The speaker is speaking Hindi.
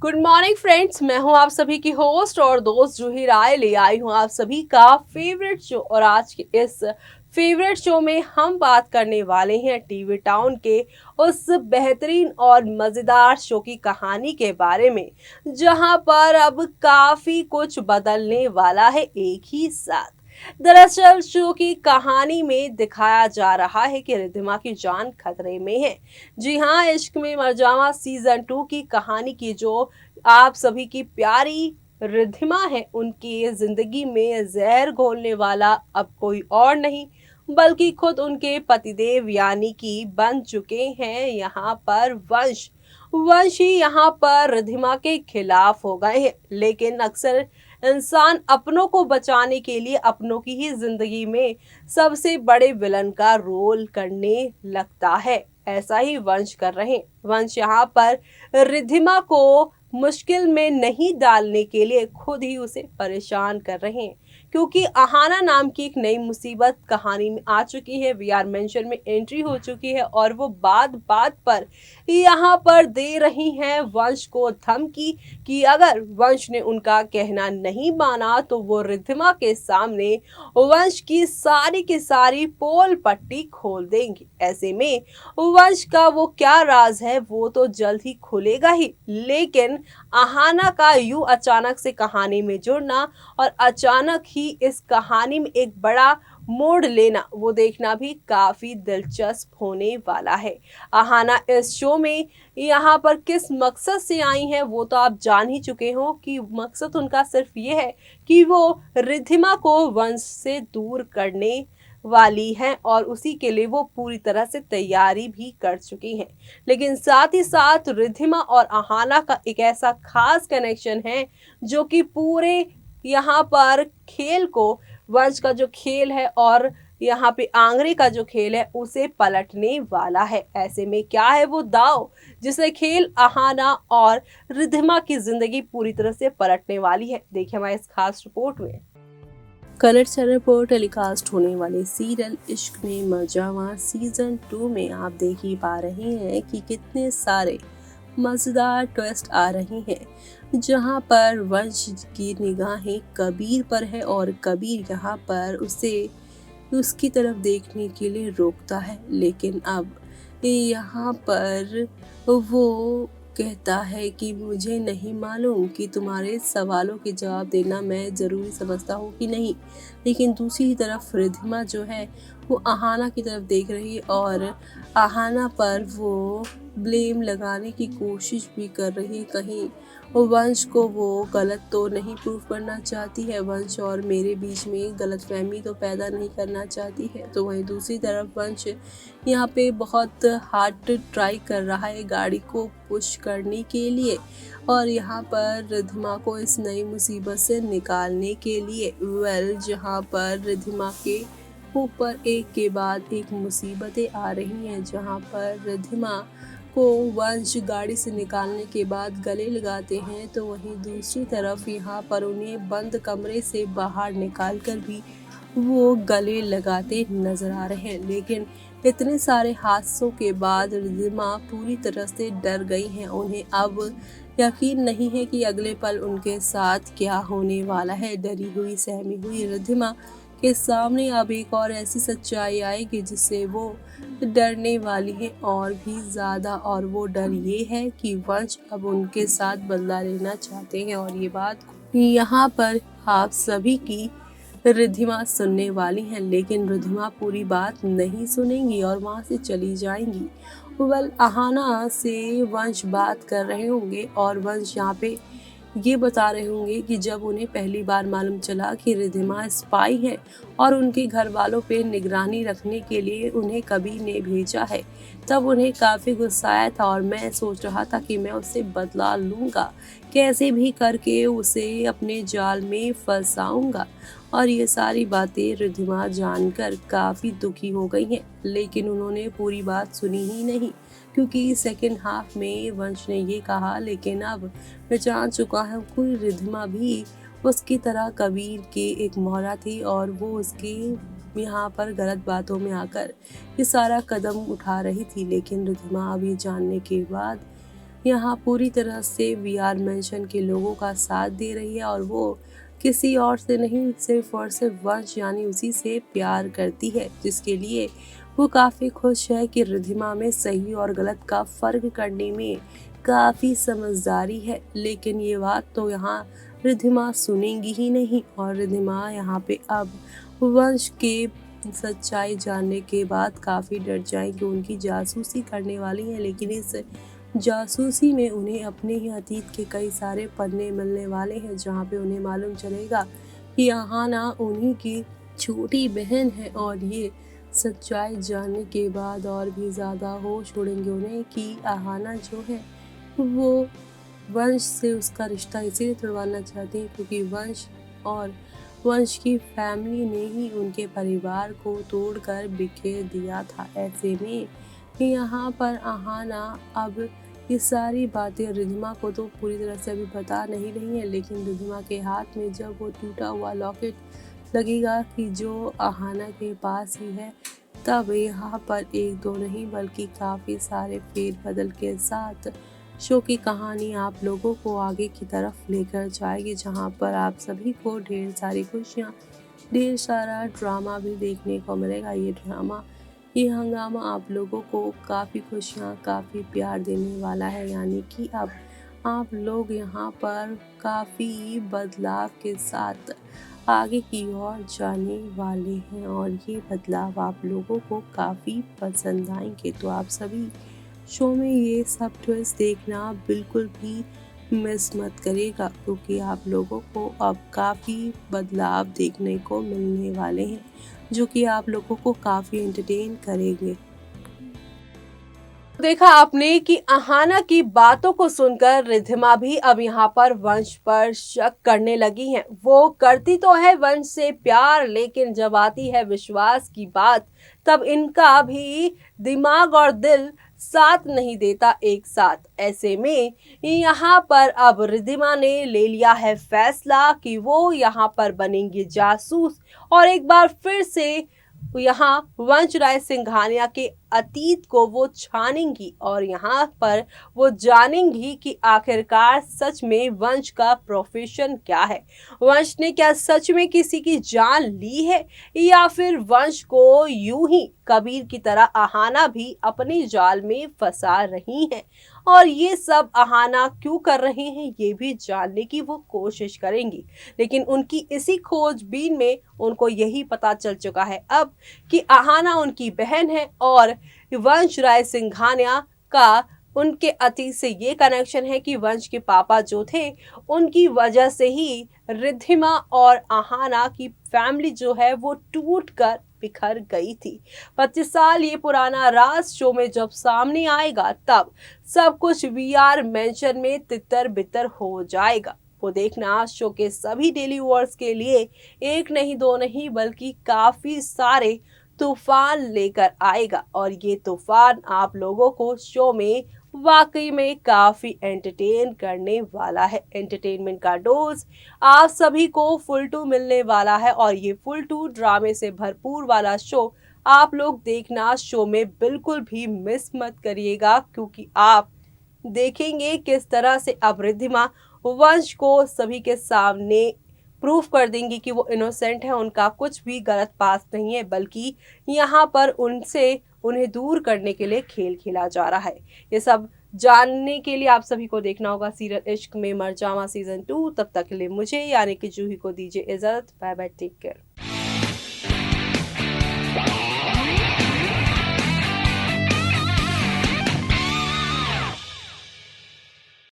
गुड मॉर्निंग फ्रेंड्स, मैं हूं आप सभी की होस्ट और दोस्त जूही राय। ले आई हूं आप सभी का फेवरेट शो और आज के इस फेवरेट शो में हम बात करने वाले हैं टीवी टाउन के उस बेहतरीन और मज़ेदार शो की कहानी के बारे में, जहां पर अब काफ़ी कुछ बदलने वाला है एक ही साथ। दरअसल शो की कहानी में दिखाया जा रहा है कि रिद्धिमा की जान खतरे में है। जी हाँ, इश्क में मरजावा सीजन 2 की कहानी की जो आप सभी की प्यारी रिद्धिमा है, उनकी जिंदगी में जहर घोलने वाला अब कोई और नहीं बल्कि खुद उनके पतिदेव यानी कि बन चुके हैं यहाँ पर वंश। वंश ही यहाँ पर रिद्धिमा के खिलाफ हो गए हैं, लेकिन अक्सर इंसान अपनों को बचाने के लिए अपनों की ही जिंदगी में सबसे बड़े विलन का रोल करने लगता है। ऐसा ही वंश कर रहे हैं। वंश यहाँ पर रिद्धिमा को मुश्किल में नहीं डालने के लिए खुद ही उसे परेशान कर रहे हैं, क्योंकि अहाना नाम की एक नई मुसीबत कहानी में आ चुकी है। वी आर मेंशन में एंट्री हो चुकी है और वो बात बात पर यहाँ पर दे रही हैं वंश को धमकी कि अगर वंश ने उनका कहना नहीं माना तो वो रिद्धिमा के सामने वंश की सारी पोल पट्टी खोल देंगी। ऐसे में वंश का वो क्या राज है वो तो जल्द ही खुलेगा ही, लेकिन अहाना का यूं अचानक से कहानी में जुड़ना और अचानक ही इस कहानी में एक बड़ा मोड़ लेना, वो देखना भी काफी दिलचस्प होने वाला है। अहाना इस शो में यहाँ पर किस मकसद से आई हैं वो तो आप जान ही चुके हो कि मकसद उनका सिर्फ ये है कि वो रिद्धिमा को वंश से दूर करने वाली हैं और उसी के लिए वो पूरी तरह से तैयारी भी कर चुकी हैं। लेकिन साथ ही साथ रिद्धिमा और अहाना का एक ऐसा खास कनेक्शन है जो कि पूरे यहाँ पर खेल को, वंश का जो खेल है और यहाँ पे आंगरे का जो खेल है उसे पलटने वाला है। ऐसे में क्या है वो दाव जिसे खेल अहाना और रिद्धिमा की जिंदगी पूरी तरह से पलटने वाली है, देखिए हमारे इस खास रिपोर्ट में। कलर चैनल पर टेलीकास्ट होने वाले सीरियल इश्क में मरजावा सीजन 2 में आप देख ही पा रहे हैं कि कितने सारे मजेदार ट्विस्ट आ रहे हैं, जहां पर वंश की निगाहें कबीर पर है और कबीर यहाँ पर उसे उसकी तरफ देखने के लिए रोकता है। लेकिन अब यहाँ पर वो कहता है कि मुझे नहीं मालूम कि तुम्हारे सवालों के जवाब देना मैं ज़रूरी समझता हूँ कि नहीं। लेकिन दूसरी तरफ रिद्धिमा जो है वो अहाना की तरफ देख रही है और अहाना पर वो ब्लेम लगाने की कोशिश भी कर रही है। कहीं वंश को वो गलत तो नहीं प्रूव करना चाहती है, वंश और मेरे बीच में गलतफहमी तो पैदा नहीं करना चाहती है। तो वहीं दूसरी तरफ वंश यहाँ पे बहुत हार्ड ट्राई कर रहा है गाड़ी को पुश करने के लिए और यहाँ पर रिद्धिमा को इस नई मुसीबत से निकालने के लिए जहाँ पर रिद्धिमा के ऊपर एक के बाद एक मुसीबतें आ रही हैं, जहाँ पर रिद्धिमा को वंश गाड़ी से निकालने के बाद गले लगाते हैं, तो वहीं दूसरी तरफ यहाँ पर उन्हें बंद कमरे से बाहर निकालकर भी वो गले लगाते नजर आ रहे हैं। लेकिन इतने सारे हादसों के बाद रिद्धिमा पूरी तरह से डर गई हैं। उन्हें अब यकीन नहीं है कि अगले पल उनके साथ क्या होने वाला है। डरी हुई सहमी हुई रिद्धिमा के सामने अब एक और ऐसी सच्चाई आएगी जिससे वो डरने वाली है और भी ज़्यादा, और वो डर ये है कि वंश अब उनके साथ बदला लेना चाहते हैं। और ये बात यहाँ पर आप सभी की रिद्धिमा सुनने वाली हैं, लेकिन रिद्धिमा पूरी बात नहीं सुनेंगी और वहाँ से चली जाएंगी। अहाना से वंश बात कर रहे होंगे और वंश यहाँ पे ये बता रहे होंगे कि जब उन्हें पहली बार मालूम चला कि रिद्धिमा स्पाई है और उनके घर वालों पे निगरानी रखने के लिए उन्हें कबीर ने भेजा है, तब उन्हें काफ़ी गुस्सा आया था और मैं सोच रहा था कि मैं उससे बदला लूँगा, कैसे भी करके उसे अपने जाल में फंसाऊँगा। और ये सारी बातें रिद्धिमा जानकर काफ़ी दुखी हो गई हैं, लेकिन उन्होंने पूरी बात सुनी ही नहीं, क्योंकि सेकेंड हाफ में वंश ने ये कहा, लेकिन अब मैं जान चुका हूँ कि रिद्धिमा भी उसकी तरह कबीर की एक मोहरा थी और वो उसके यहाँ पर गलत बातों में आकर ये सारा कदम उठा रही थी। लेकिन रिद्धिमा अब ये जानने के बाद यहाँ पूरी तरह से वीआर मेंशन के लोगों का साथ दे रही है और वो किसी और से नहीं, सिर्फ और सिर्फ वंश यानी उसी से प्यार करती है, जिसके लिए वो काफ़ी खुश है कि रिद्धिमा में सही और गलत का फ़र्क करने में काफ़ी समझदारी है। लेकिन ये बात तो यहाँ रिद्धिमा सुनेगी ही नहीं और रिद्धिमा यहाँ पे अब वंश के सच्चाई जानने के बाद काफ़ी डर जाएंगी। उनकी जासूसी करने वाली है, लेकिन इस जासूसी में उन्हें अपने ही अतीत के कई सारे पन्ने मिलने वाले हैं, जहाँ पे उन्हें मालूम चलेगा कि अहाना उन्हीं की छोटी बहन है। और ये सच्चाई जानने के बाद और भी ज़्यादा होश उड़ेंगे उन्हें कि अहाना जो है वो वंश से उसका रिश्ता इसीलिए तुड़वाना चाहती है क्योंकि वंश और वंश की फैमिली ने ही उनके परिवार को तोड़कर बिखेर दिया था। ऐसे में यहाँ पर अहाना अब ये सारी बातें रिद्धिमा को तो पूरी तरह से अभी पता नहीं रही है, लेकिन रिद्धिमा के हाथ में जब वो टूटा हुआ लॉकेट लगेगा कि जो अहाना के पास ही है, तब यहाँ पर एक दो नहीं बल्कि काफ़ी सारे फेरबदल के साथ शो की कहानी आप लोगों को आगे की तरफ लेकर जाएगी, जहाँ पर आप सभी को ढेर सारी खुशियाँ, ढेर सारा ड्रामा भी देखने को मिलेगा। ये हंगामा आप लोगों को काफ़ी खुशियाँ, काफ़ी प्यार देने वाला है, यानी कि अब आप लोग यहाँ पर काफ़ी बदलाव के साथ आगे की ओर जाने वाले हैं और ये बदलाव आप लोगों को काफ़ी पसंद आएंगे। तो आप सभी शो में ये सब ट्विस्ट देखना बिल्कुल भी मिस मत करिएगा, क्योंकि आप लोगों को अब काफ़ी बदलाव देखने को मिलने वाले हैं, जो कि आप लोगों को काफ़ी एंटरटेन करेंगे। देखा आपने कि अहाना की बातों को सुनकर रिद्धिमा भी अब यहाँ पर वंश पर शक करने लगी हैं। वो करती तो है वंश से प्यार, लेकिन जब आती है विश्वास की बात, तब इनका भी दिमाग और दिल साथ नहीं देता एक साथ। ऐसे में यहाँ पर अब रिद्धिमा ने ले लिया है फैसला कि वो यहाँ पर बनेंगे जासूस और एक बार फिर से यहाँ वंश राय सिंघानिया के अतीत को वो छानेंगी और यहाँ पर वो जानेंगी कि आखिरकार सच में वंश का प्रोफेशन क्या है। वंश ने क्या सच में किसी की जान ली है, या फिर वंश को यूं ही कबीर की तरह अहाना भी अपने जाल में फंसा रही है, और ये सब अहाना क्यों कर रहे हैं ये भी जानने की वो कोशिश करेंगी। लेकिन उनकी इसी खोजबीन में उनको यही पता चल चुका है अब कि अहाना उनकी बहन है और वंश राय सिंघानिया का उनके अतीत से ये कनेक्शन है कि वंश के पापा जो थे उनकी वजह से ही रिद्धिमा और अहाना की फैमिली जो है वो टूट कर बिखर गई थी। 25 साल ये पुराना राज शो में जब सामने आएगा, तब सब कुछ वीआर मेंशन में तितर बितर हो जाएगा। वो देखना शो के सभी डेली व्यूअर्स के लिए एक नहीं दो नहीं बल्कि काफी सारे तूफान लेकर आएगा, और ये तूफान आप लोगों को शो में वाकई में काफी एंटरटेन करने वाला है। एंटरटेनमेंट का डोज आप सभी को फुल टू मिलने वाला है और ये फुल टू ड्रामे से भरपूर वाला शो आप लोग देखना शो में बिल्कुल भी मिस मत करिएगा, क्योंकि आप देखेंगे किस तरह से अब रिद्धिमा वंश को सभी के सामने प्रूफ कर देंगी कि वो इनोसेंट है, उनका कुछ भी गलत पास नहीं है, बल्कि यहाँ पर उनसे उन्हें दूर करने के लिए खेल खेला जा रहा है। ये सब जानने के लिए आप सभी को देखना होगा सीरियल इश्क में मरजावा सीजन 2। तब तक के लिए मुझे यानी कि जूही को दीजिए इजाजत। Bye bye, take care.